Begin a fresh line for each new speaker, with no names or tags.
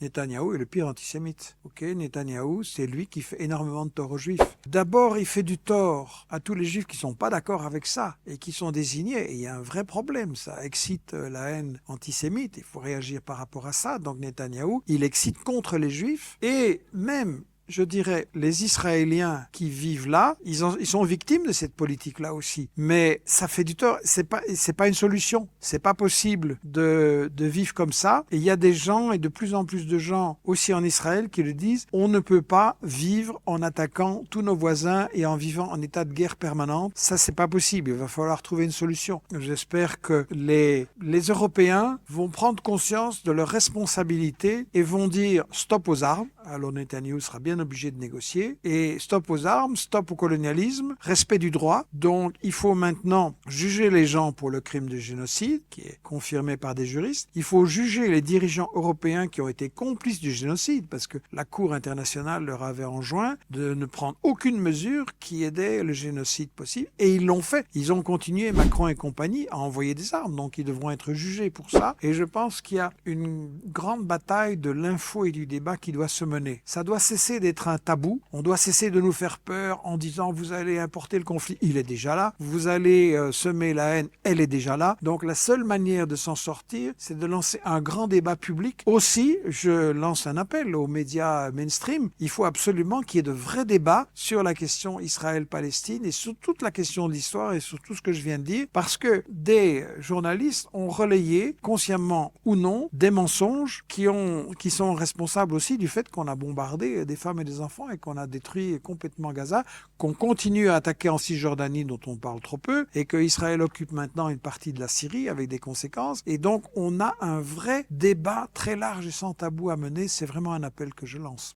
Netanyahou est le pire antisémite. Ok, Netanyahou, c'est lui qui fait énormément de tort aux Juifs. D'abord, il fait du tort à tous les Juifs qui sont pas d'accord avec ça et qui sont désignés. Et il y a un vrai problème. Ça excite la haine antisémite. Il faut réagir par rapport à ça. Donc Netanyahou, il excite contre les Juifs et même je dirais, les Israéliens qui vivent là, ils sont victimes de cette politique-là aussi. Mais ça fait du tort. C'est pas une solution. C'est pas possible de vivre comme ça. Et il y a des gens, et de plus en plus de gens aussi en Israël, qui le disent, on ne peut pas vivre en attaquant tous nos voisins et en vivant en état de guerre permanente. Ça, c'est pas possible. Il va falloir trouver une solution. J'espère que les Européens vont prendre conscience de leurs responsabilités et vont dire stop aux armes. Alors Netanyahou sera bien obligé de négocier. Et stop aux armes, stop au colonialisme, respect du droit. Donc il faut maintenant juger les gens pour le crime de génocide, qui est confirmé par des juristes. Il faut juger les dirigeants européens qui ont été complices du génocide, parce que la Cour internationale leur avait enjoint de ne prendre aucune mesure qui aidait le génocide possible. Et ils l'ont fait. Ils ont continué, Macron et compagnie, à envoyer des armes. Donc ils devront être jugés pour ça. Et je pense qu'il y a une grande bataille de l'info et du débat qui doit se mener. Ça doit cesser d'être un tabou. On doit cesser de nous faire peur en disant vous allez importer le conflit. Il est déjà là. Vous allez semer la haine. Elle est déjà là. Donc la seule manière de s'en sortir, c'est de lancer un grand débat public. Aussi, je lance un appel aux médias mainstream. Il faut absolument qu'il y ait de vrais débats sur la question Israël-Palestine et sur toute la question de l'histoire et sur tout ce que je viens de dire, parce que des journalistes ont relayé, consciemment ou non, des mensonges qui sont responsables aussi du fait qu'on a bombardé des femmes et des enfants et qu'on a détruit complètement Gaza, qu'on continue à attaquer en Cisjordanie dont on parle trop peu, et que Israël occupe maintenant une partie de la Syrie avec des conséquences. Et donc on a un vrai débat très large et sans tabou à mener. C'est vraiment un appel que je lance.